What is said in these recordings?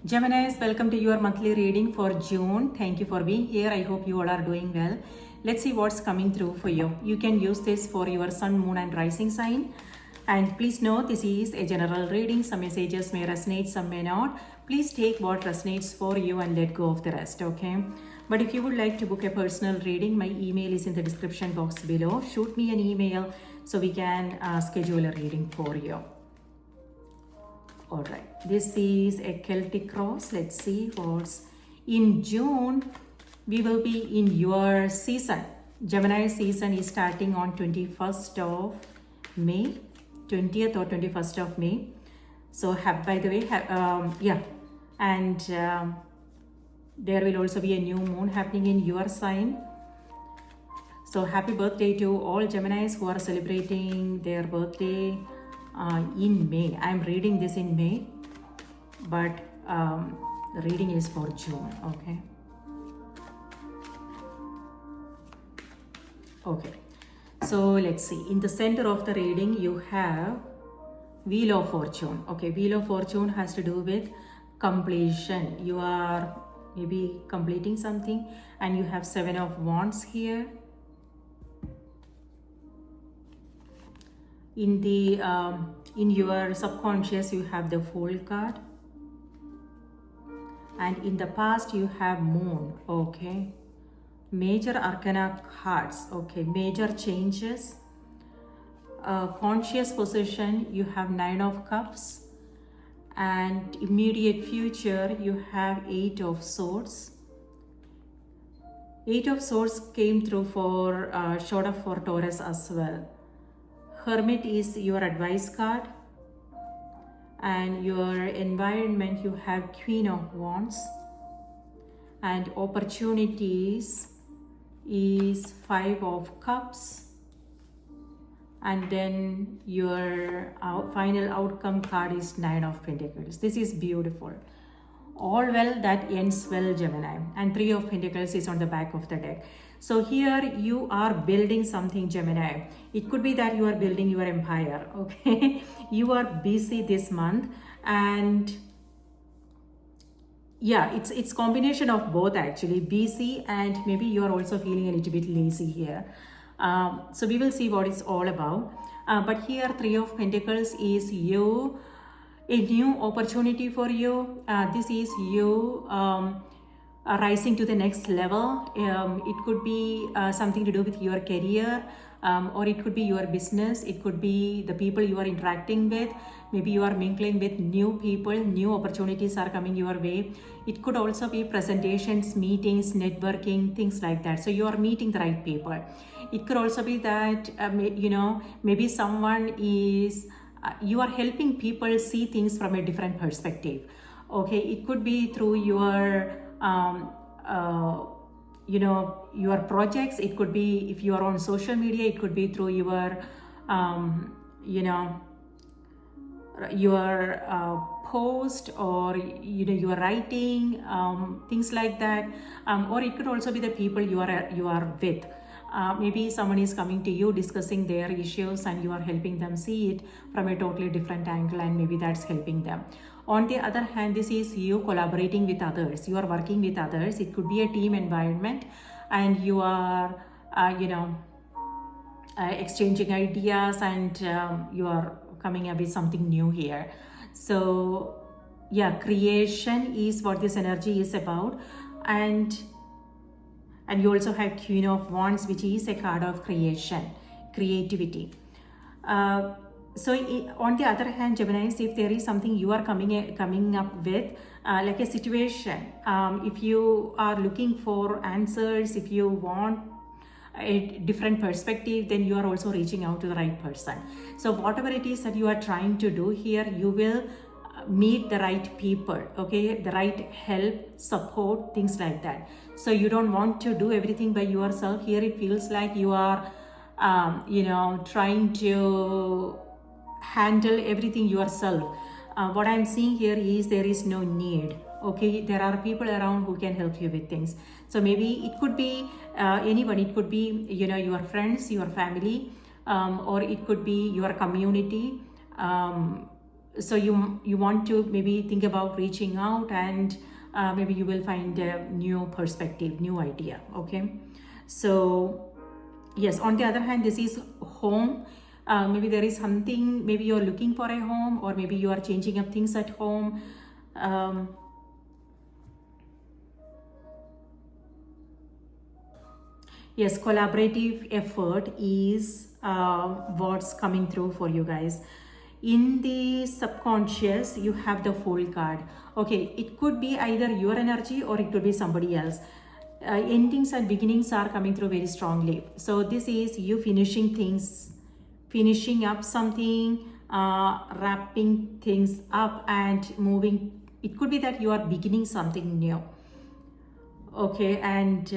Geminis, welcome to your monthly reading for June. Thank you for being here. I hope you all are doing well. Let's see what's coming through for you. You can use this for your sun, moon, and rising sign. And please note this is a general reading. Some messages may resonate, some may not. Please take what resonates for you and let go of the rest, okay? But if you would like to book a personal reading, my email is in the description box below. Shoot me an email so we can schedule a reading for you. All right, this is a Celtic cross. Let's see what's in June. We will be in your season. Gemini season is starting on 21st of May, 20th or 21st of May. So by the way, and there will also be a new moon happening in your sign. So happy birthday to all Geminis who are celebrating their birthday in May. I'm reading this in May, but the reading is for June, okay? Okay, so let's see. In the center of the reading, you have Wheel of Fortune. Okay, Wheel of Fortune has to do with completion. You are maybe completing something, and you have Seven of Wands here. In the in your subconscious, you have the Fool card, and in the past you have Moon. Okay, major arcana cards. Okay, major changes. Conscious position, you have Nine of Cups, and immediate future you have Eight of Swords. Eight of Swords came through for showed up for Taurus as well. Hermit is your advice card, and your environment you have Queen of Wands, and opportunities is Five of Cups, and then your final outcome card is Nine of Pentacles. This is beautiful. All well that ends well, Gemini, and Three of Pentacles is on the back of the deck. So here you are building something, Gemini. It could be that you are building your empire, okay? You are busy this month, and yeah, it's combination of both actually, busy and maybe you are also feeling a little bit lazy here. So we will see what it's all about. But here Three of Pentacles is you, a new opportunity for you. This is you rising to the next level. It could be something to do with your career, or it could be your business. It could be the people you are interacting with. Maybe you are mingling with new people, new opportunities are coming your way. It could also be presentations, meetings, networking, things like that. So you are meeting the right people. It could also be that, maybe someone is, you are helping people see things from a different perspective. Okay, it could be through your your projects. It could be, if you are on social media, it could be through your post, or your writing, things like that, or it could also be the people you are with. Maybe someone is coming to you discussing their issues, and you are helping them see it from a totally different angle, and maybe that's helping them. On the other hand, this is you collaborating with others. You are working with others. It could be a team environment, and you are exchanging ideas, and you are coming up with something new here. So yeah, creation is what this energy is about. And you also have Queen of Wands, which is a card of creation, creativity. So on the other hand, Geminis, if there is something you are coming up with, like a situation, if you are looking for answers, if you want a different perspective, then you are also reaching out to the right person. So whatever it is that you are trying to do here, you will meet the right people, okay, the right help, support, things like that. So you don't want to do everything by yourself. Here it feels like you are trying to handle everything yourself. What I'm seeing here is there is no need. Okay, there are people around who can help you with things. So maybe it could be anyone. It could be your friends, your family, or it could be your community. so you want to maybe think about reaching out, and maybe you will find a new perspective, new idea. Okay, so yes, on the other hand, this is home. Maybe there is something, maybe you're looking for a home, or maybe you are changing up things at home. Yes, collaborative effort is what's coming through for you guys. In the subconscious, you have the Fool card. Okay, it could be either your energy or it could be somebody else. Endings and beginnings are coming through very strongly. So this is you finishing things, finishing up something, wrapping things up and moving. It could be that you are beginning something new. Okay, and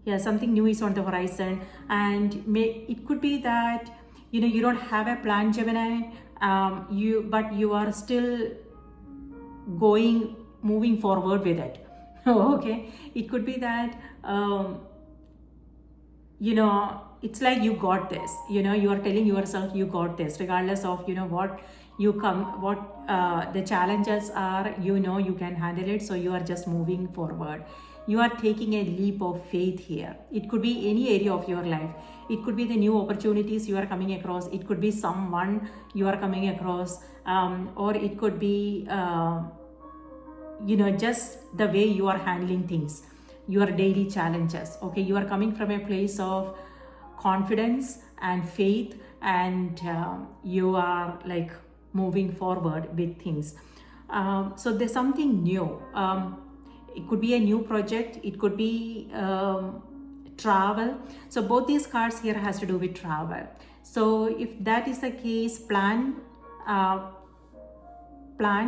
yeah, something new is on the horizon, and it could be that you don't have a plan, Gemini, but you are still moving forward with it. Okay, it could be that it's like you got this. You are telling yourself you got this, regardless of what the challenges are. You can handle it, so you are just moving forward. You are taking a leap of faith here. It could be any area of your life. It could be the new opportunities you are coming across. It could be someone you are coming across, or it could be just the way you are handling things, your daily challenges. Okay, you are coming from a place of confidence and faith, and you are like moving forward with things. So there's something new. It could be a new project. It could be travel. So both these cards here has to do with travel. So if that is the case, plan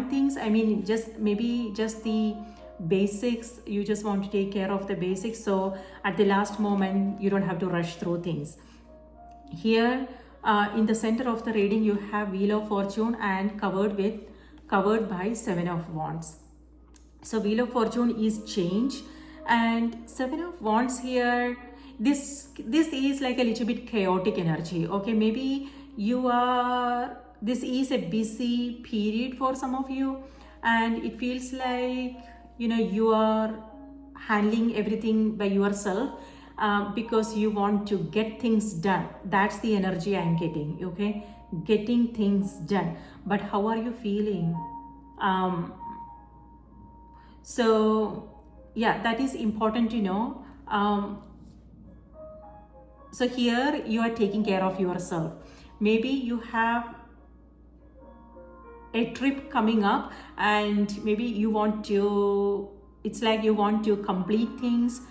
things. I mean, maybe just the basics. You just want to take care of the basics. So at the last moment, you don't have to rush through things. Here in the center of the reading, you have Wheel of Fortune and covered by Seven of Wands. So Wheel of Fortune is change, and Seven of Wands here, this is like a little bit chaotic energy. Okay, maybe this is a busy period for some of you, and it feels like you are handling everything by yourself because you want to get things done. That's the energy I'm getting. Okay, getting things done. But how are you feeling? So yeah, that is important to know. So here you are taking care of yourself. Maybe you have a trip coming up, and maybe you want to, it's like you want to complete things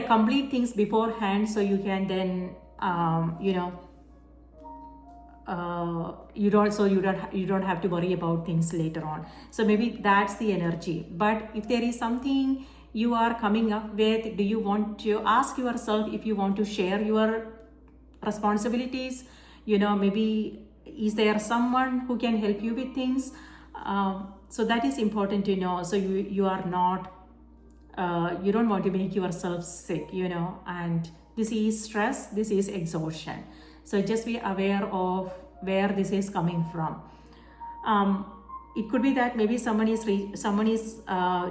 complete things beforehand, so you can then you don't have to worry about things later on. So maybe that's the energy. But if there is something you are coming up with, do you want to ask yourself if you want to share your responsibilities? Maybe is there someone who can help you with things? So that is important to know. So you are not you don't want to make yourself sick, and this is stress, this is exhaustion. So just be aware of where this is coming from. It could be that maybe someone is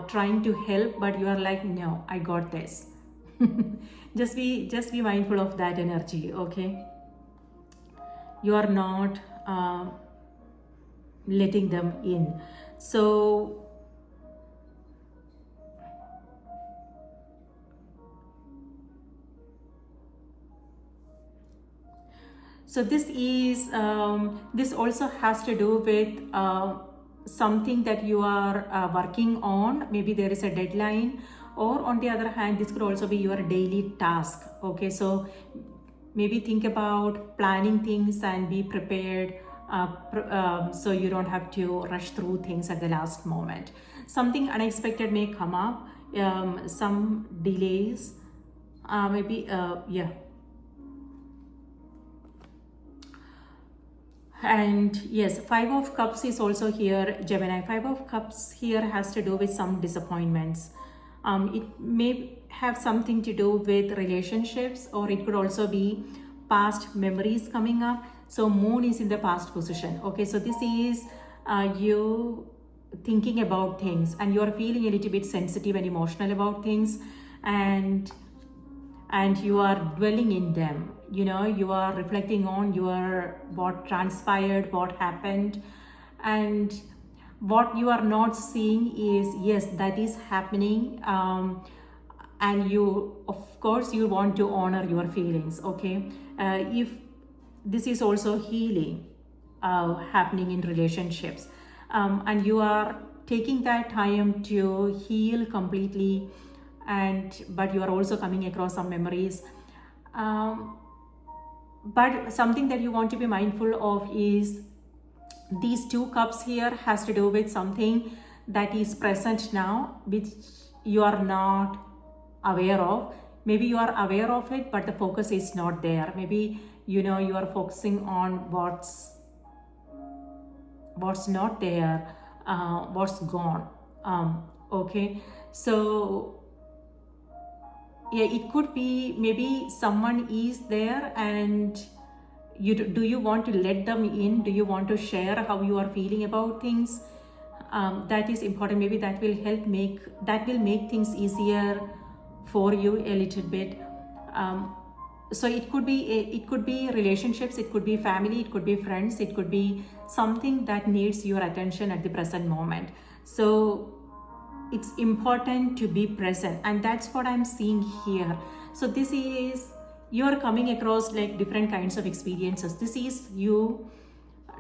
trying to help, but you are like, no, I got this. just be mindful of that energy. Okay, you are not letting them in. So this is this also has to do with something that you are working on. Maybe there is a deadline, or on the other hand, this could also be your daily task. Okay, so maybe think about planning things and be prepared, so you don't have to rush through things at the last moment. Something unexpected may come up, some delays, maybe And yes, Five of Cups is also here, Gemini. Five of Cups here has to do with some disappointments. It may have something to do with relationships, or it could also be past memories coming up. So moon is in the past position. Okay, so this is you thinking about things, and you're feeling a little bit sensitive and emotional about things, and you are dwelling in them. You are reflecting on what transpired, what happened, and what you are not seeing is, yes, that is happening. And you, of course, you want to honor your feelings. Okay, if this is also healing happening in relationships, and you are taking that time to heal completely, but you are also coming across some memories. But something that you want to be mindful of is these 2 cups here has to do with something that is present now, which you are not aware of. Maybe you are aware of it, but the focus is not there. Maybe you are focusing on what's not there, what's gone. Okay, so yeah, it could be maybe someone is there, and do you want to let them in? Do you want to share how you are feeling about things? That is important. Maybe that will make things easier for you a little bit. So it could be relationships, it could be family, it could be friends, it could be something that needs your attention at the present moment. So it's important to be present, and that's what I'm seeing here. So this is, you're coming across like different kinds of experiences. This is you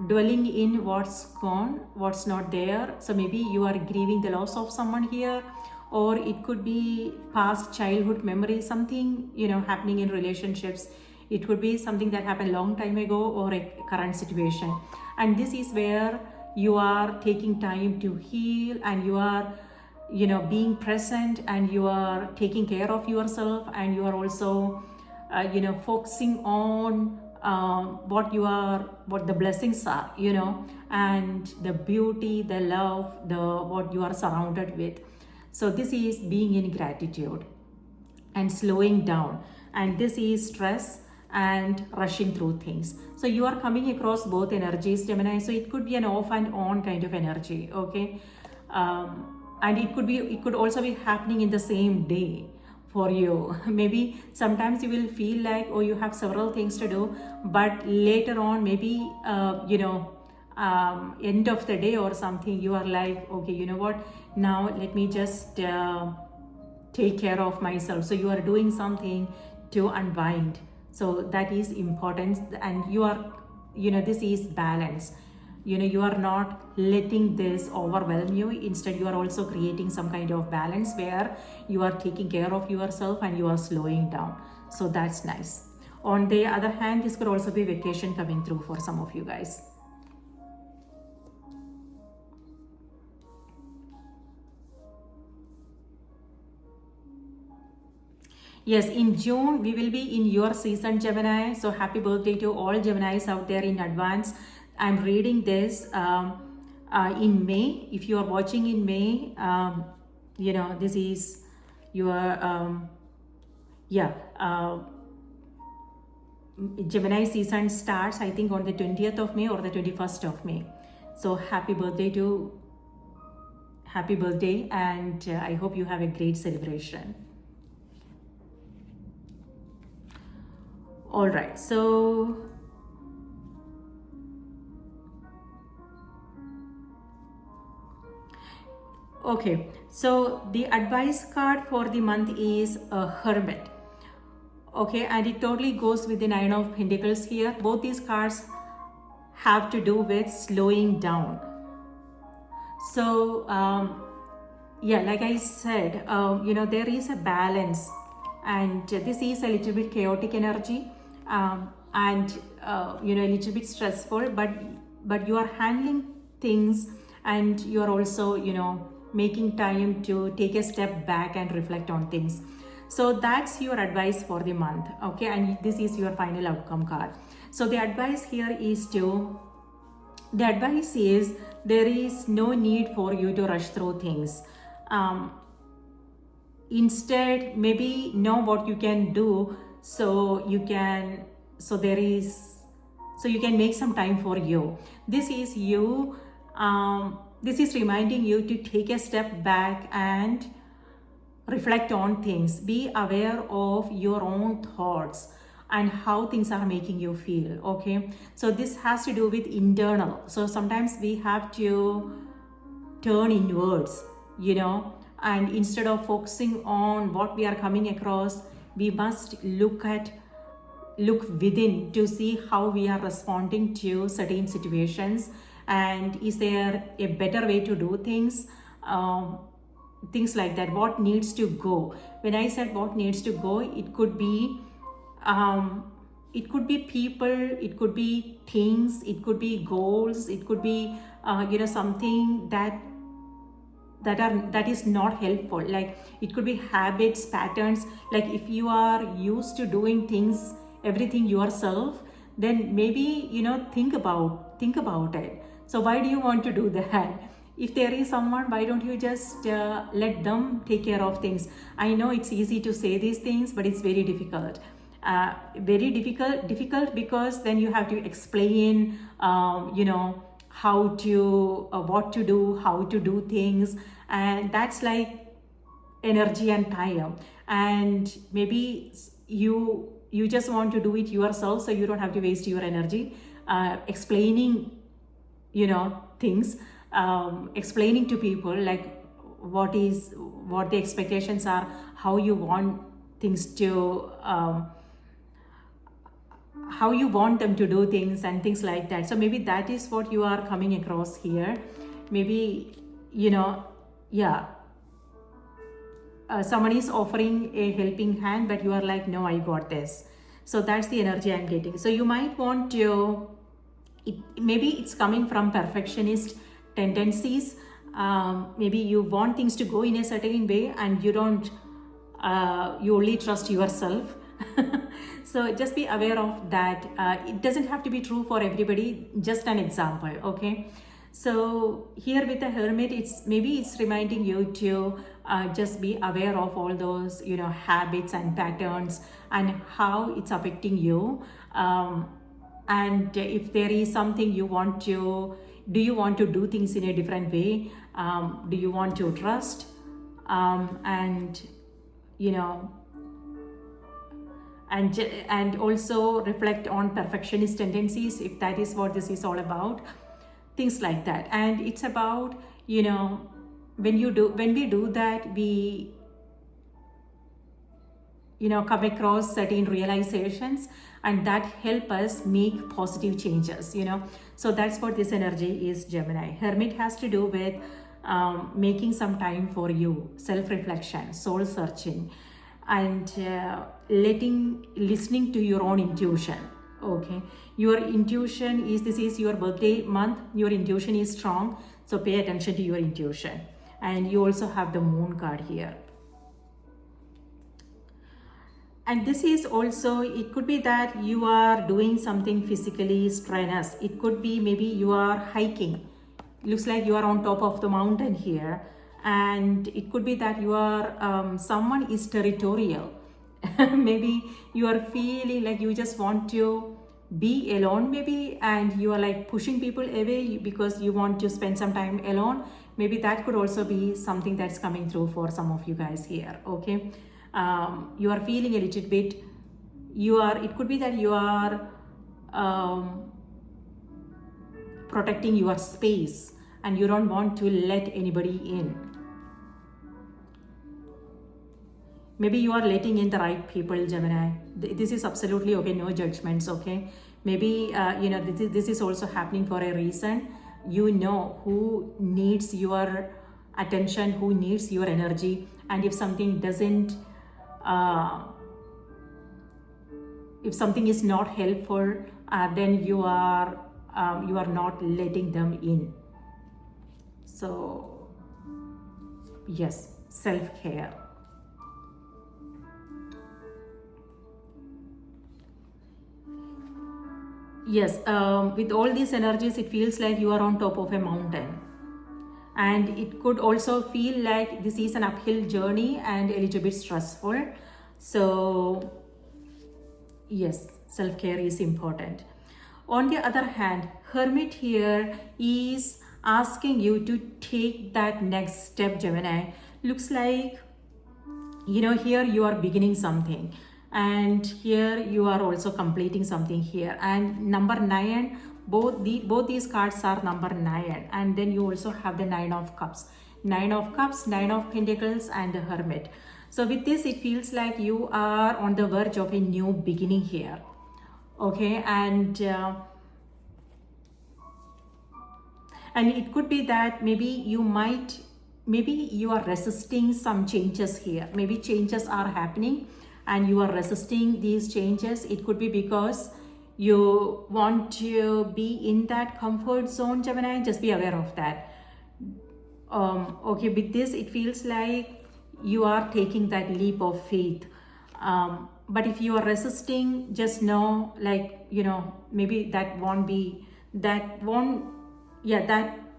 dwelling in what's gone, what's not there. So maybe you are grieving the loss of someone here, or it could be past childhood memory, something happening in relationships. It could be something that happened long time ago, or a current situation. And this is where you are taking time to heal, and you are being present, and you are taking care of yourself, and you are also focusing on what the blessings are, and the beauty, the love, what you are surrounded with. So this is being in gratitude and slowing down, and this is stress and rushing through things. So you are coming across both energies, Gemini. So it could be an off and on kind of energy. Okay, and it could also be happening in the same day for you. Maybe sometimes you will feel like, oh, you have several things to do, but later on, maybe end of the day or something, you are like, okay, you know what, now let me just take care of myself. So you are doing something to unwind. So that is important, and you are this is balance. You are not letting this overwhelm you. Instead, you are also creating some kind of balance where you are taking care of yourself and you are slowing down. So that's nice. On the other hand, this could also be vacation coming through for some of you guys. Yes, in June, we will be in your season, Gemini. So happy birthday to all Geminis out there in advance. I'm reading this in May. If you are watching in May, this is your, Gemini season starts, I think, on the 20th of May or the 21st of May. So happy birthday, and I hope you have a great celebration. All right, so okay, so the advice card for the month is a Hermit. Okay, and it totally goes with the 9 of Pentacles here. Both these cards have to do with slowing down. So like I said, there is a balance, and this is a little bit chaotic energy, and a little bit stressful, but you are handling things, and you are also making time to take a step back and reflect on things. So that's your advice for the month. Okay, and this is your final outcome card. So the advice here is there is no need for you to rush through things. Instead, maybe know what you can do, so you can so there is, so you can make some time for you. This is you, this is reminding you to take a step back and reflect on things. Be aware of your own thoughts and how things are making you feel. Okay, so this has to do with internal. So sometimes we have to turn inwards, you know, and instead of focusing on what we are coming across, we must look within to see how we are responding to certain situations, and is there a better way to do things, things like that. What needs to go? When I said what needs to go, it could be people, it could be things, it could be goals, it could be you know, something that is not helpful. Like it could be habits, patterns. Like if you are used to doing things, everything yourself, then maybe, you know, think about it. So why do you want to do that? If there is someone, why don't you just let them take care of things? I know it's easy to say these things, but it's very difficult. Very difficult because then you have to explain, you know, how to, what to do, how to do things, and that's like energy and time. And maybe you just want to do it yourself, so you don't have to waste your energy explaining, you know, things, explaining to people like what the expectations are, how you want things to how you want them to do things and things like that. So maybe that is what you are coming across here. Maybe, you know, yeah, someone is offering a helping hand, but you are like, no, I got this. So that's the energy I'm getting. So you might want to, maybe it's coming from perfectionist tendencies. Maybe you want things to go in a certain way, and you don't, you only trust yourself. So just be aware of that. It doesn't have to be true for everybody, just an example. Okay, so here with the Hermit, maybe it's reminding you to just be aware of all those, you know, habits and patterns and how it's affecting you. And if there is something you want to, do you want to do things in a different way? Do you want to trust? And, you know, and also reflect on perfectionist tendencies, if that is what this is all about, things like that. And it's about, you know, when we do that, we, you know, come across certain realizations, and that help us make positive changes, you know. So that's what this energy is, Gemini. Hermit has to do with making some time for you, self-reflection, soul searching, and listening to your own intuition. Okay, your intuition is, this is your birthday month, your intuition is strong, so pay attention to your intuition. And you also have the Moon card here. And this is also, it could be that you are doing something physically strenuous. It could be maybe you are hiking. Looks like you are on top of the mountain here. And it could be that you are, someone is territorial. Maybe you are feeling like you just want to be alone maybe, and you are like pushing people away because you want to spend some time alone. Maybe that could also be something that's coming through for some of you guys here. Okay, you are feeling a little bit, it could be that you are protecting your space and you don't want to let anybody in. Maybe you are letting in the right people, Gemini. This is absolutely okay, no judgments, okay? Maybe, you know, this is also happening for a reason. You know who needs your attention, who needs your energy. And if something doesn't, if something is not helpful, then you are not letting them in. So, yes, self-care. Yes, with all these energies, it feels like you are on top of a mountain. And it could also feel like this is an uphill journey and a little bit stressful. So, yes. self-care is important. On the other hand, Hermit here is asking you to take that next step, Gemini. Looks like, here you are beginning something, and here you are also completing something here. And number 9, both these cards are number 9, and then you also have the 9 of cups, 9 of cups, 9 of pentacles, and the Hermit. So with this, it feels like you are on the verge of a new beginning here. Okay, and it could be that maybe you are resisting some changes here. Maybe changes are happening and you are resisting these changes. It could be because you want to be in that comfort zone, Gemini. Just be aware of that. Okay, with this, it feels like you are taking that leap of faith. But if you are resisting, just know, like, maybe that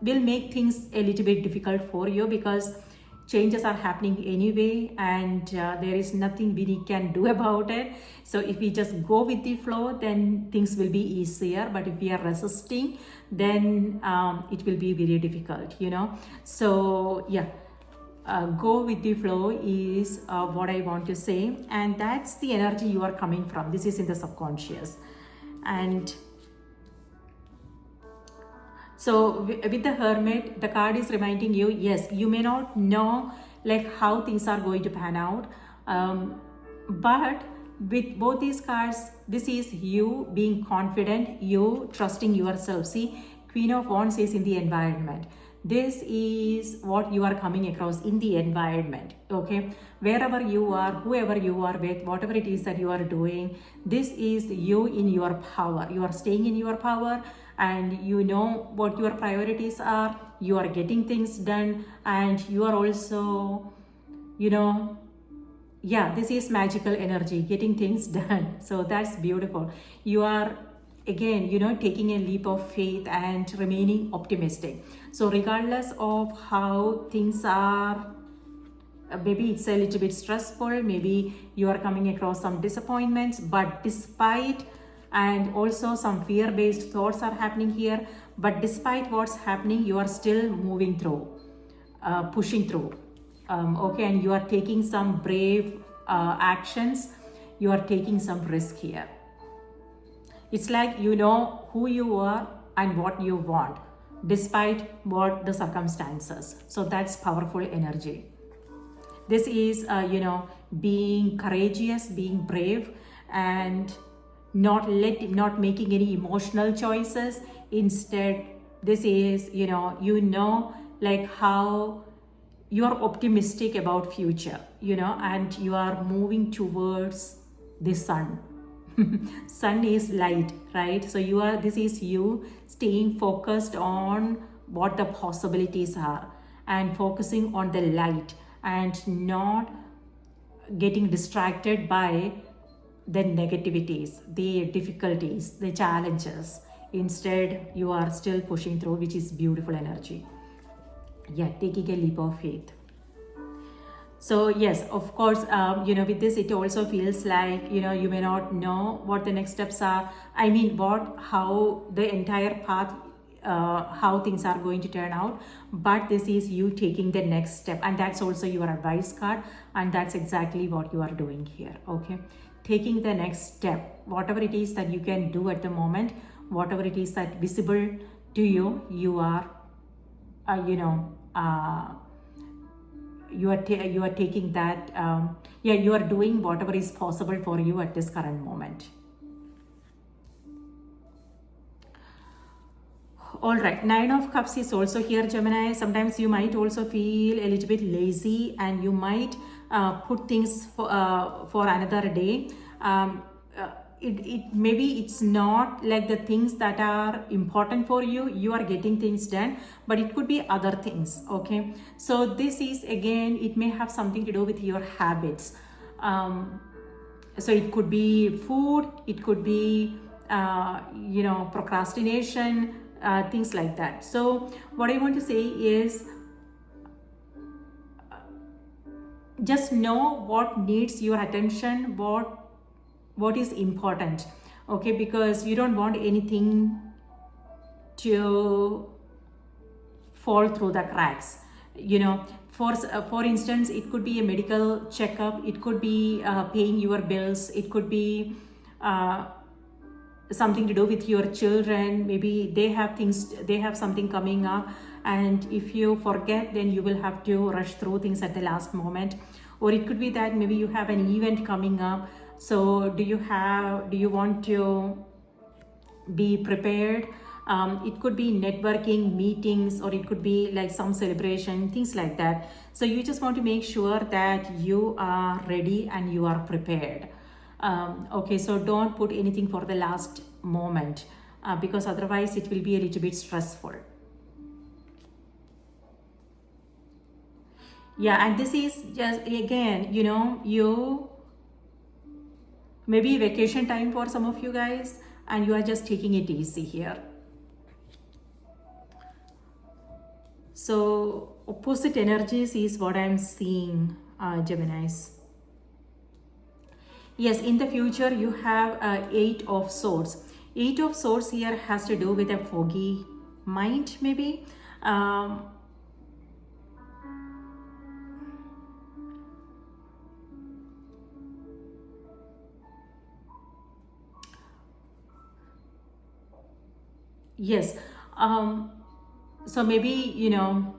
will make things a little bit difficult for you, because changes are happening anyway, and there is nothing we can do about it. So if we just go with the flow, then things will be easier. But if we are resisting, then it will be very difficult, So yeah, go with the flow is what I want to say, and that's the energy you are coming from. This is in the subconscious. And so with the Hermit, the card is reminding you, yes, you may not know like how things are going to pan out, but with both these cards, this is you being confident, you trusting yourself. See, Queen of Wands is in the environment. This is what you are coming across in the environment, okay? Wherever you are, whoever you are with, whatever it is that you are doing, this is you in your power. You are staying in your power, and you know what your priorities are. You are getting things done, and you are also, this is magical energy, getting things done. So that's beautiful. You are, again, taking a leap of faith and remaining optimistic. So regardless of how things are, maybe it's a little bit stressful, maybe you are coming across some disappointments, but despite, and also some fear-based thoughts are happening here, but despite what's happening, you are still moving through, pushing through, okay, and you are taking some brave actions, you are taking some risk here. It's like you know who you are and what you want, despite what the circumstances. So that's powerful energy. This is, being courageous, being brave, and not making any emotional choices. Instead, this is, like how you are optimistic about future, and you are moving towards the sun. Sun is light, right? So this is you staying focused on what the possibilities are and focusing on the light, and not getting distracted by the negativities, the difficulties, the challenges. Instead, you are still pushing through, which is beautiful energy. Yeah, taking a leap of faith. So yes, of course, with this, it also feels like, you may not know what the next steps are. I mean, how the entire path, how things are going to turn out. But this is you taking the next step. And that's also your advice card. And that's exactly what you are doing here, okay? Taking the next step, whatever it is that you can do at the moment, whatever it is that visible to you, you are, you are taking that, you are doing whatever is possible for you at this current moment. All right, 9 of Cups is also here, Gemini. Sometimes you might also feel a little bit lazy, and you might put things for another day. Maybe it's not like the things that are important for you, you are getting things done, but it could be other things, okay? So this is, again, it may have something to do with your habits. So it could be food, it could be, procrastination, things like that. So what I want to say is, just know what needs your attention, what is important. okay, because you don't want anything to fall through the cracks, you know. For instance, it could be a medical checkup, it could be paying your bills, it could be uh, something to do with your children. Maybe they have something coming up, and if you forget, then you will have to rush through things at the last moment. Or it could be that maybe you have an event coming up, so do you want to be prepared? It could be networking meetings, or it could be like some celebration, things like that. So you just want to make sure that you are ready and you are prepared. Okay, so don't put anything for the last moment, because otherwise it will be a little bit stressful. Yeah, and this is just, again, you know, you maybe vacation time for some of you guys, and you are just taking it easy here. So opposite energies is what I'm seeing, Geminis. Yes, in the future you have Eight of Swords. Eight of Swords here has to do with a foggy mind, maybe. Yes. So maybe, you know,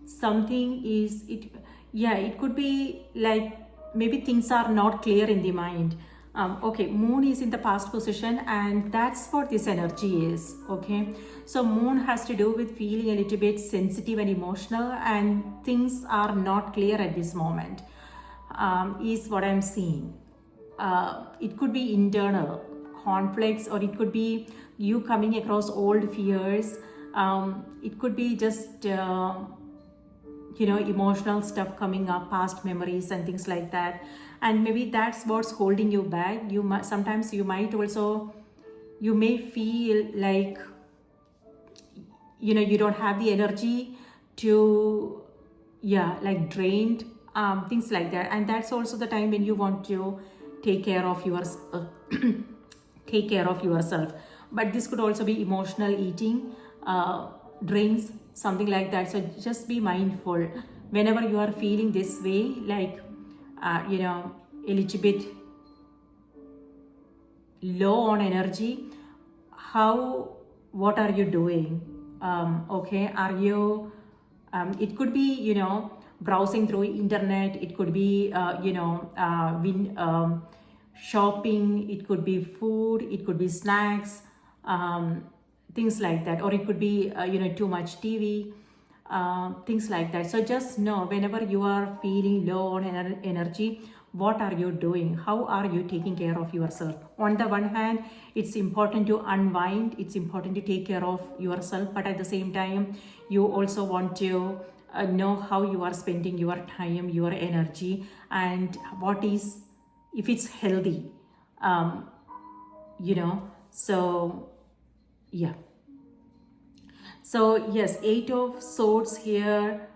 something is it. Yeah, it could be like maybe things are not clear in the mind. Okay, moon is in the past position, and that's what this energy is. Okay, so moon has to do with feeling a little bit sensitive and emotional, and things are not clear at this moment, is what I'm seeing. It could be internal conflicts, or it could be you coming across old fears. It could be just you know, emotional stuff coming up, past memories and things like that, and maybe that's what's holding you back. Sometimes you might also, you may feel like, you know, you don't have the energy to, yeah, like drained, things like that. And that's also the time when you want to take care of yourself. Take care of yourself. But this could also be emotional eating, drinks, something like that. So just be mindful whenever you are feeling this way, like you know, a little bit low on energy. What are you doing? Okay, are you it could be, you know, browsing through internet, it could be shopping, it could be food, it could be snacks, things like that. Or it could be you know, too much TV, things like that. So just know, whenever you are feeling low on energy, what are you doing? How are you taking care of yourself? On the one hand, it's important to unwind, it's important to take care of yourself, but at the same time, you also want to know how you are spending your time, your energy, and what is, if it's healthy, you know. So yeah, so yes, Eight of Swords here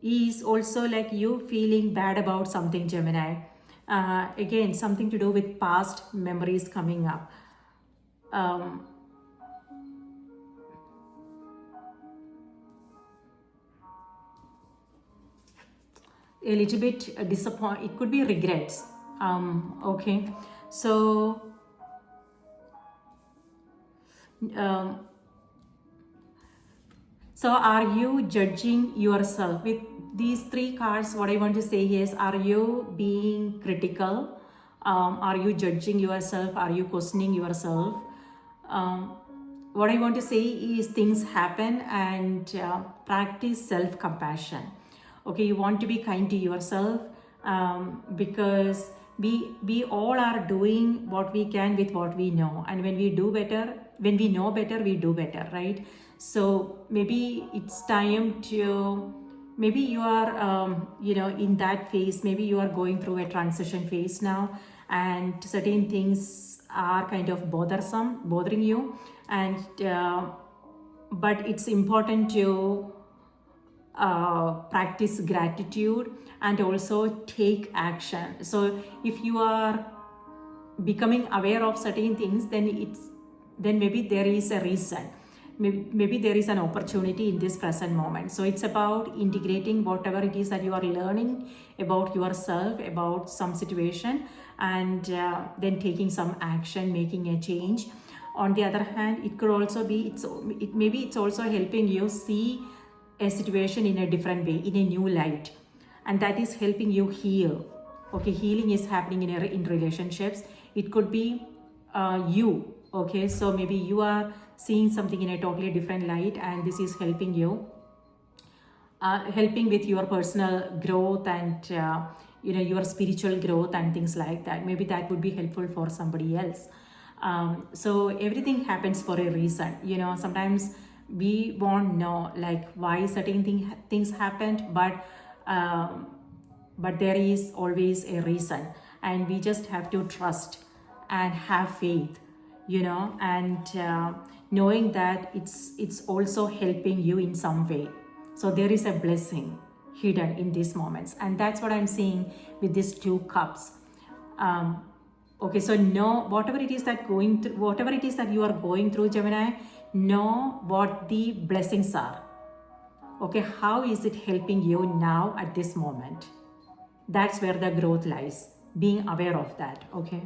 is also like you feeling bad about something, Gemini. Again, something to do with past memories coming up. A little bit disappoint, it could be regrets. Okay, so so are you judging yourself with these three cards? What I want to say is, are you being critical? Are you judging yourself? Are you questioning yourself? What I want to say is, things happen, and practice self-compassion. Okay, you want to be kind to yourself, because we all are doing what we can with what we know, and when we do better, when we know better, we do better, right? So maybe it's time to, maybe you are you know, in that phase, maybe you are going through a transition phase now, and certain things are kind of bothering you, and but it's important to practice gratitude and also take action. So if you are becoming aware of certain things, then maybe there is a reason. Maybe there is an opportunity in this present moment. So it's about integrating whatever it is that you are learning about yourself, about some situation, and then taking some action, making a change. On the other hand, it could also be, maybe it's also helping you see a situation in a different way, in a new light, and that is helping you heal. Okay, healing is happening in relationships. It could be you. Okay, so maybe you are seeing something in a totally different light, and this is helping you, helping with your personal growth and your spiritual growth and things like that. Maybe that would be helpful for somebody else. So everything happens for a reason. Sometimes we won't know like why certain things happened, but there is always a reason, and we just have to trust and have faith, and knowing that it's also helping you in some way. So there is a blessing hidden in these moments, and that's what I'm seeing with these 2 cups. Okay, so know whatever it is that you are going through, Gemini, know what the blessings are. Okay, how is it helping you now at this moment? That's where the growth lies, being aware of that. Okay.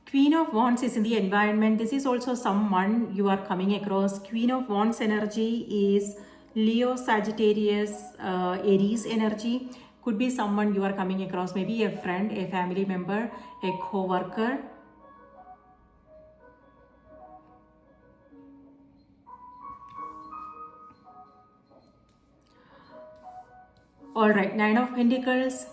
Queen of Wands is in the environment. This is also someone you are coming across. Queen of Wands energy is Leo, Sagittarius, Aries energy. Could be someone you are coming across, maybe a friend, a family member, a co-worker. All right, 9 of Pentacles.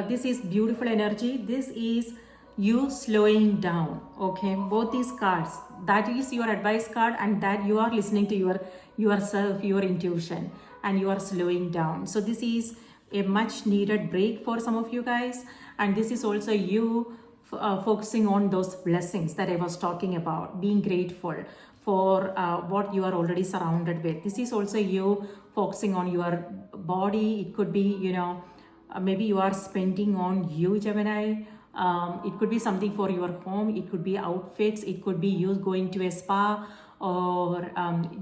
This is beautiful energy. This is you slowing down. Okay, both these cards, that is your advice card, and that you are listening to yourself, your intuition, and you are slowing down. So this is a much needed break for some of you guys, and this is also you focusing on those blessings that I was talking about, being grateful for what you are already surrounded with. This is also you focusing on your body. It could be, maybe you are spending on you, Gemini. It could be something for your home. It could be outfits. It could be you going to a spa, or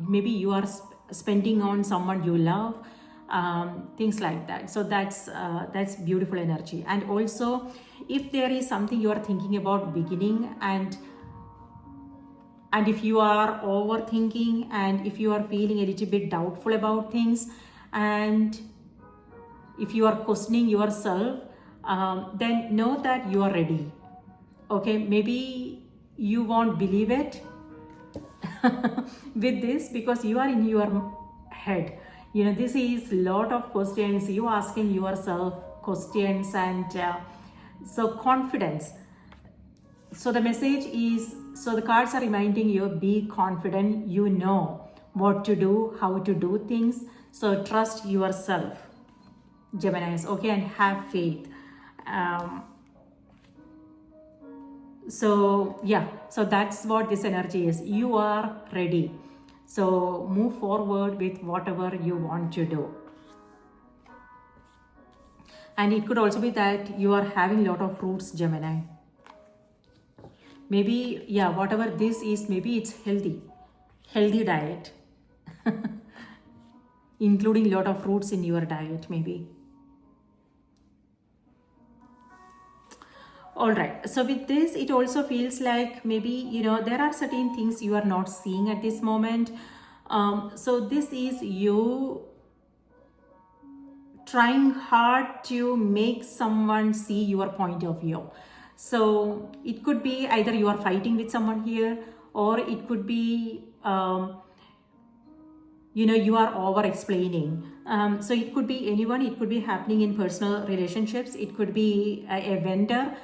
maybe you are spending on someone you love, things like that. So that's beautiful energy. And also, if there is something you are thinking about beginning, and if you are overthinking, and if you are feeling a little bit doubtful about things, and if you are questioning yourself, then know that you are ready. Okay, maybe you won't believe it with this, because you are in your head. This is lot of questions, you asking yourself questions, and so confidence. So the message is, so the cards are reminding you, be confident, you know what to do, how to do things. So trust yourself, Geminis, okay, and have faith. So yeah, so that's what this energy is. You are ready. So move forward with whatever you want to do. And it could also be that you are having a lot of fruits, Gemini. Maybe, yeah, whatever this is, maybe it's healthy diet, including a lot of fruits in your diet, maybe. All right, so with this, it also feels like maybe, there are certain things you are not seeing at this moment. So this is you trying hard to make someone see your point of view. So it could be either you are fighting with someone here, or it could be, you are over explaining. So it could be anyone. It could be happening in personal relationships. It could be a vendor.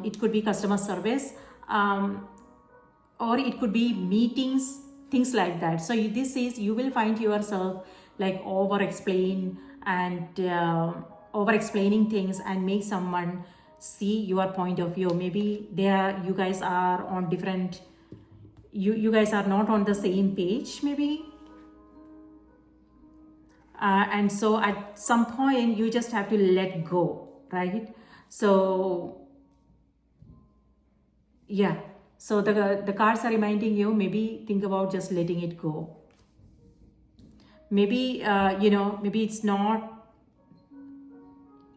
It could be customer service, or it could be meetings, things like that. So this is, you will find yourself like over explaining things and make someone see your point of view. Maybe you guys are on different you guys are not on the same page maybe. And so at some point you just have to let go, right? So yeah, so the cards are reminding you, maybe think about just letting it go. Maybe maybe it's not,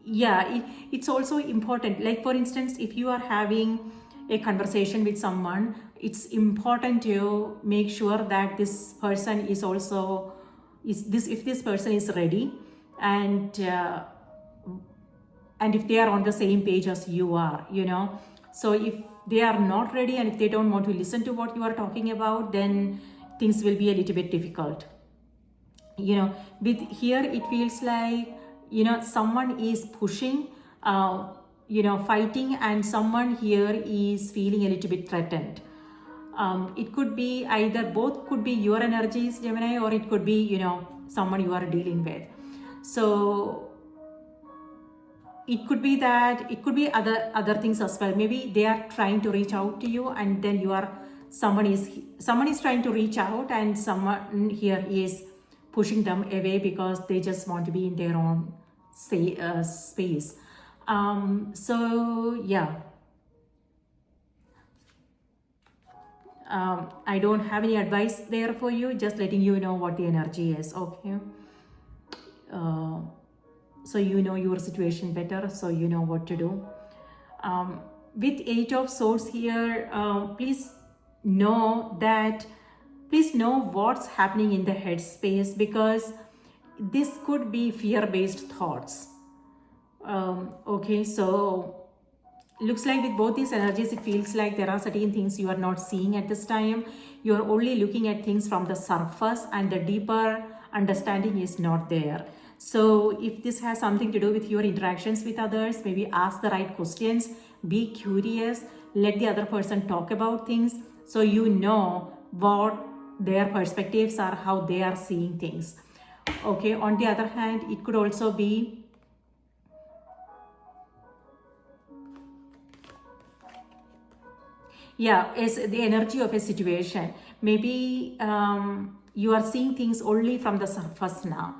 yeah, it's also important. Like for instance, if you are having a conversation with someone, it's important to make sure that this person is also, if this person is ready, and if they are on the same page as you are, so if they are not ready and if they don't want to listen to what you are talking about, then things will be a little bit difficult. With here it feels like someone is pushing, fighting, and someone here is feeling a little bit threatened. It could be either, both could be your energies, Gemini, or it could be someone you are dealing with. So it could be that, it could be other things as well. Maybe they are trying to reach out to you, and then someone is trying to reach out, and someone here is pushing them away because they just want to be in their own space. So yeah, I don't have any advice there for you, just letting you know what the energy is. Okay, so you know your situation better, so you know what to do. With 8 of Swords here, please know what's happening in the headspace, because this could be fear-based thoughts. Okay, so looks like with both these energies, it feels like there are certain things you are not seeing at this time. You are only looking at things from the surface, and the deeper understanding is not there. So if this has something to do with your interactions with others, maybe ask the right questions, be curious, let the other person talk about things, so you know what their perspectives are, how they are seeing things. Okay, on the other hand, it could also be is the energy of a situation. Maybe you are seeing things only from the surface now.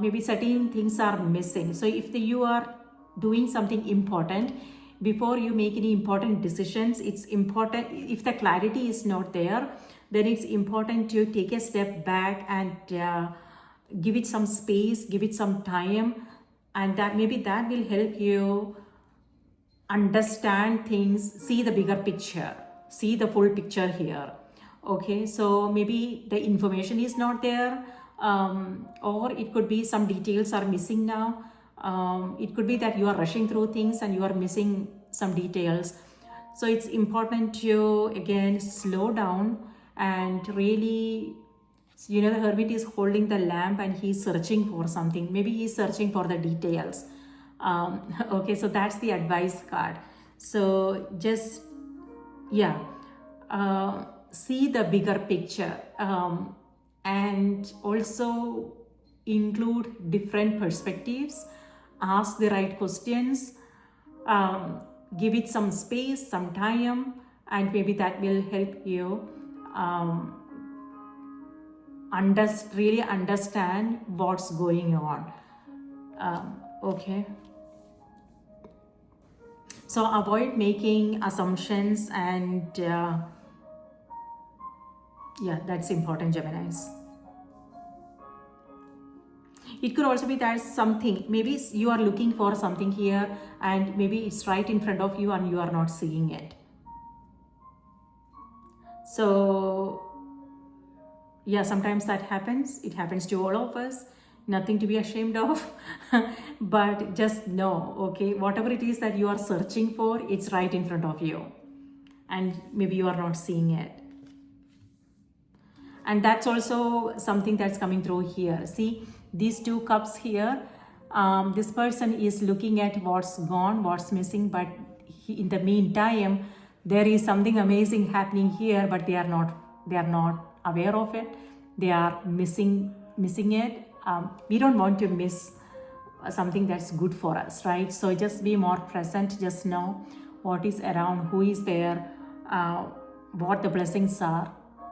Maybe certain things are missing. So if you are doing something important, before you make any important decisions, it's important, if the clarity is not there, then it's important to take a step back and give it some space, give it some time, and that will help you understand things, see the bigger picture, see the full picture here. Okay, so maybe the information is not there, or it could be some details are missing now. It could be that you are rushing through things and you are missing some details. So it's important to again slow down and really, the Hermit is holding the lamp and he's searching for something. Maybe he's searching for the details. Okay, so that's the advice card. So just see the bigger picture, and also include different perspectives, ask the right questions, give it some space, some time, and maybe that will help you really understand what's going on. Okay, so avoid making assumptions, and that's important, Geminis. It could also be that something, maybe you are looking for something here and maybe it's right in front of you and you are not seeing it. So sometimes that happens. It happens to all of us. Nothing to be ashamed of. But just know, okay, whatever it is that you are searching for, it's right in front of you. And maybe you are not seeing it. And that's also something that's coming through here. See, these 2 cups here, this person is looking at what's gone, what's missing, but in the meantime, there is something amazing happening here, but they are not aware of it. They are missing it. We don't want to miss something that's good for us, right? So just be more present, just know what is around, who is there, what the blessings are,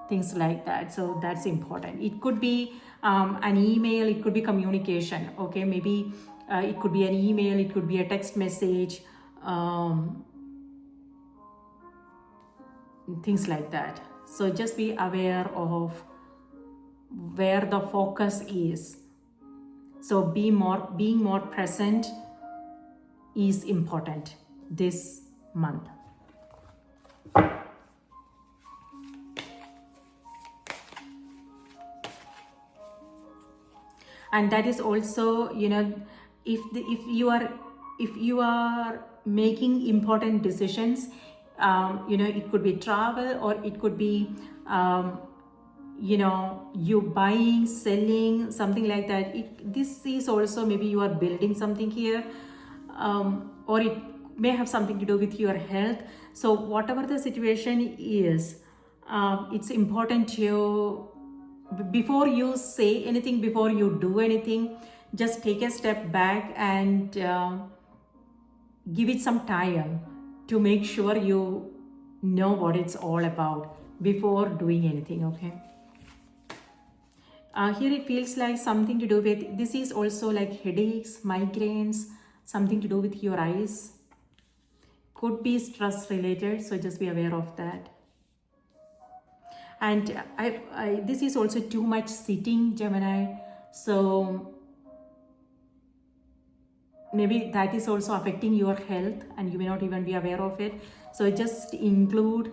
things like that. So that's important. It could be an email, it could be communication, okay? Maybe it could be an email, it could be a text message, things like that. So just be aware of where the focus is. So being more present is important this month. And that is also, you know, if you are making important decisions, you know, it could be travel, or it could be you know, you buying, selling, something like that. This is also, maybe you are building something here, or it may have something to do with your health. So whatever the situation is, it's important to, before you say anything, before you do anything, just take a step back and give it some time to make sure you know what it's all about before doing anything, okay? Here it feels like something to do with, this is also like headaches, migraines, something to do with your eyes. Could be stress related, so just be aware of that. And this is also too much sitting, Gemini. So maybe that is also affecting your health and you may not even be aware of it. So just include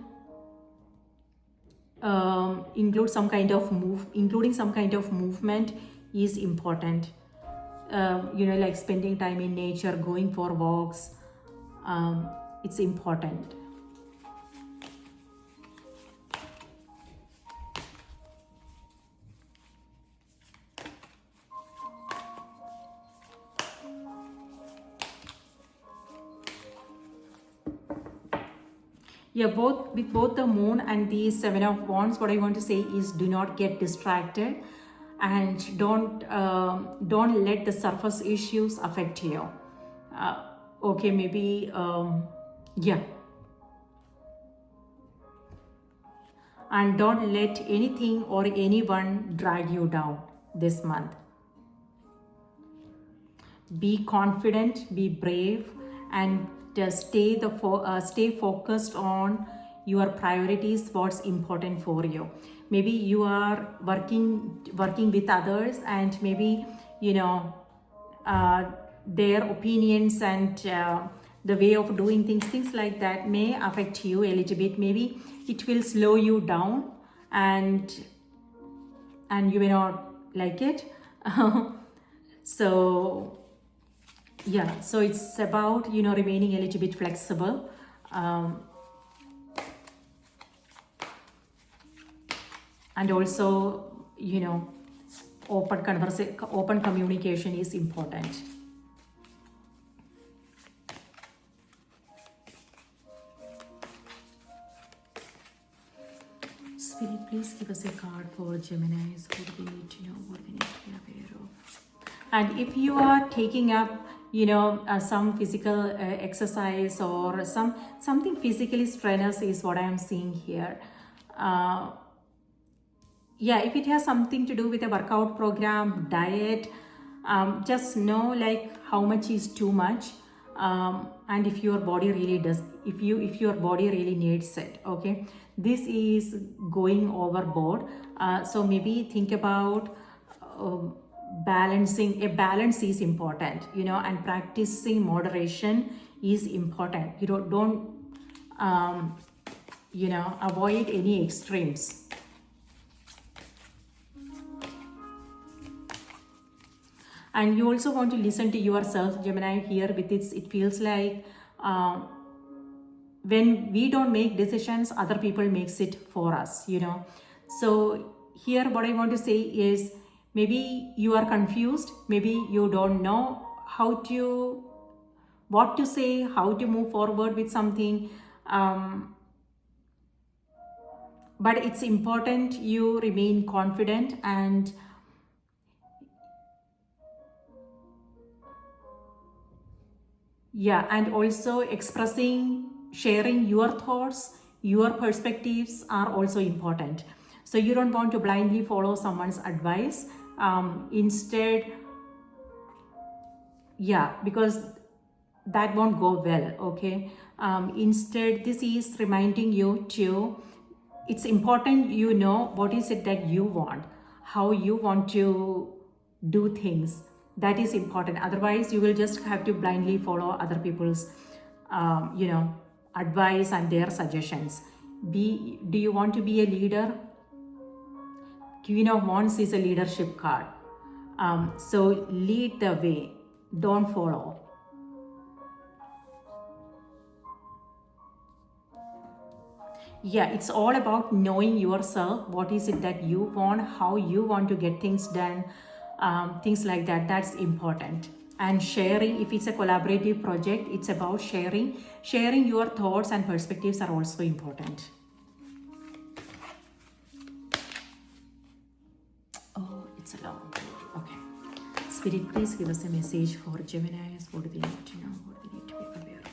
some kind of including some kind of movement is important. You know, like spending time in nature, going for walks, it's important. Yeah, with both the moon and the Seven of Wands, what I want to say is, do not get distracted, and don't let the surface issues affect you. Okay, maybe yeah, and don't let anything or anyone drag you down this month. Be confident, be brave, and stay focused on your priorities, what's important for you. Maybe you are working with others, and maybe, you know, their opinions and the way of doing things like that may affect you a little bit. Maybe it will slow you down, and you may not like it. So yeah, so it's about, you know, remaining a little bit flexible. And also, you know, open communication is important. Spirit, please give us a card for Geminis. What do we need to know, what we need to be aware of? And if you are taking up, you know, some physical exercise, or something physically strenuous is what I am seeing here. Yeah, if it has something to do with a workout program, diet, just know like how much is too much, and if your body really if your body really needs it, okay? This is going overboard, so maybe think about balance is important, you know, and practicing moderation is important. You don't you know, avoid any extremes. And you also want to listen to yourself, Gemini. Here with it feels like when we don't make decisions, other people makes it for us, you know. So here what I want to say is, maybe you are confused, maybe you don't know what to say, how to move forward with something, but it's important you remain confident, and yeah, and also sharing your thoughts Your perspectives are also important. So you don't want to blindly follow someone's advice. Instead, yeah, because that won't go well, okay? Instead, this is reminding you to, it's important you know what is it that you want, how you want to do things. That is important. Otherwise, you will just have to blindly follow other people's, advice and their suggestions. Do you want to be a leader? Queen of Wands is a leadership card. So lead the way, don't follow. Yeah, it's all about knowing yourself. What is it that you want, how you want to get things done, things like that. That's important. And sharing, if it's a collaborative project, it's about sharing. Sharing your thoughts and perspectives are also important. Oh, it's a long one. Okay. Spirit, please give us a message for Geminis. What do they need to know? What do they need to be aware of?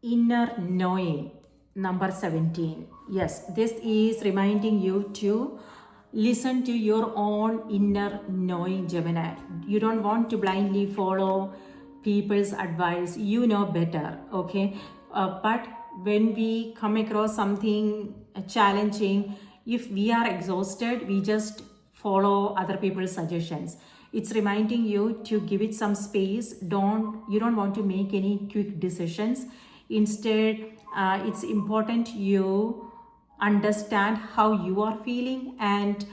Inner knowing, number 17. Yes, this is reminding you to listen to your own inner knowing, Gemini. You don't want to blindly follow people's advice. You know better, okay? But when we come across something challenging, if we are exhausted, we just follow other people's suggestions. It's reminding you to give it some space. You don't want to make any quick decisions. Instead, it's important you understand how you are feeling, and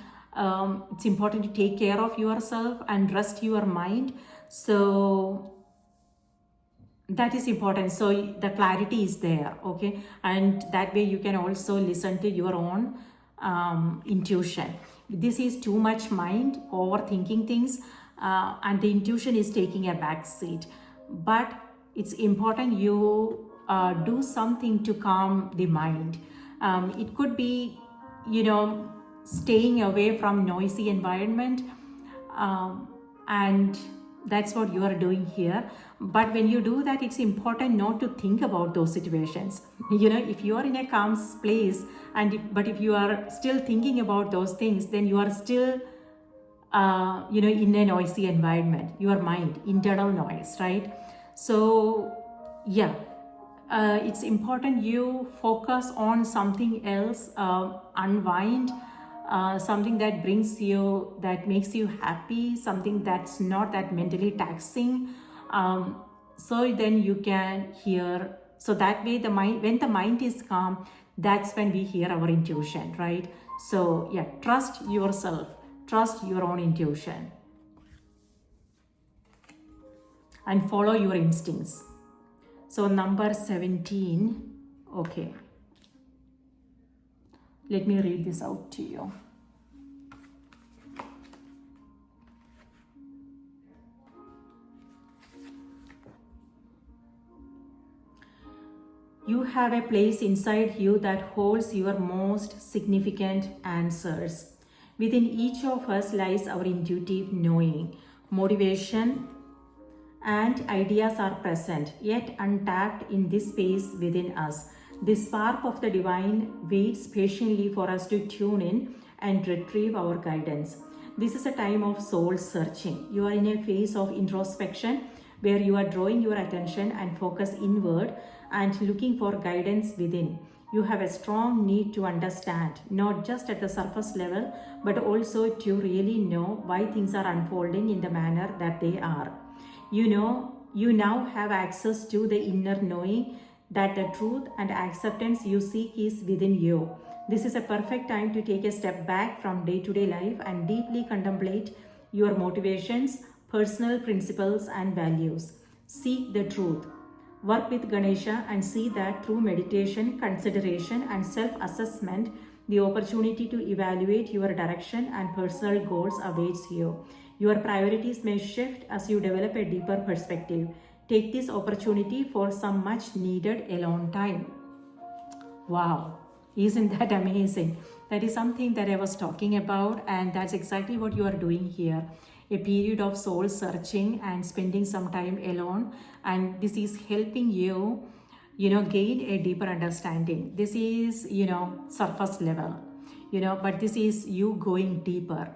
it's important to take care of yourself and rest your mind. So that is important. So the clarity is there, okay? And that way you can also listen to your own intuition. This is too much mind, overthinking things, and the intuition is taking a back seat. But it's important you do something to calm the mind. It could be, staying away from noisy environment, and that's what you are doing here. But when you do that, it's important not to think about those situations. If you are in a calm place, but if you are still thinking about those things, then you are still in a noisy environment, your mind, internal noise, right? So yeah, it's important you focus on something else, unwind, something that makes you happy, something that's not that mentally taxing. So then you can hear, so that way when the mind is calm, that's when we hear our intuition, right? So yeah, trust yourself, trust your own intuition, and follow your instincts. So number 17, okay. Let me read this out to you. You have a place inside you that holds your most significant answers. Within each of us lies our intuitive knowing. Motivation and ideas are present, yet untapped in this space within us. The spark of the divine waits patiently for us to tune in and retrieve our guidance. This is a time of soul searching. You are in a phase of introspection where you are drawing your attention and focus inward and looking for guidance within. You have a strong need to understand, not just at the surface level, but also to really know why things are unfolding in the manner that they are. You now have access to the inner knowing that the truth and acceptance you seek is within you. This is a perfect time to take a step back from day-to-day life and deeply contemplate your motivations, personal principles, and values. Seek the truth. Work with Ganesha and see that through meditation, consideration, and self-assessment, the opportunity to evaluate your direction and personal goals awaits you. Your priorities may shift as you develop a deeper perspective. Take this opportunity for some much needed alone time. Wow, isn't that amazing? That is something that I was talking about, and that's exactly what you are doing here. a period of soul searching and spending some time alone, and this is helping you, gain a deeper understanding. This is, surface level, but this is you going deeper.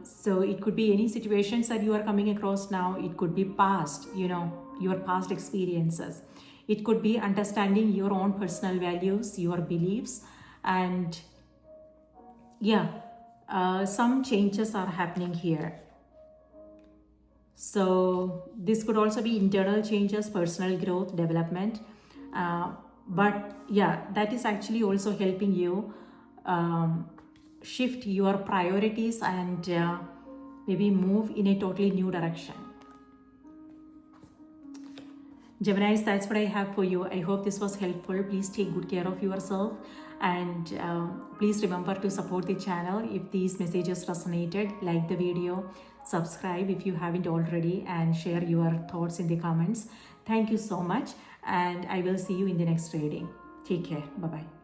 So it could be any situations that you are coming across now. It could be past, your past experiences. It could be understanding your own personal values, your beliefs, and some changes are happening here. So this could also be internal changes, personal growth, development. But yeah, that is actually also helping you shift your priorities and maybe move in a totally new direction. Geminis, that's what I have for you. I hope this was helpful. Please take good care of yourself, and please remember to support the channel if these messages resonated. Like the video, subscribe if you haven't already, and share your thoughts in the comments. Thank you so much, and I will see you in the next reading. Take care. Bye-bye.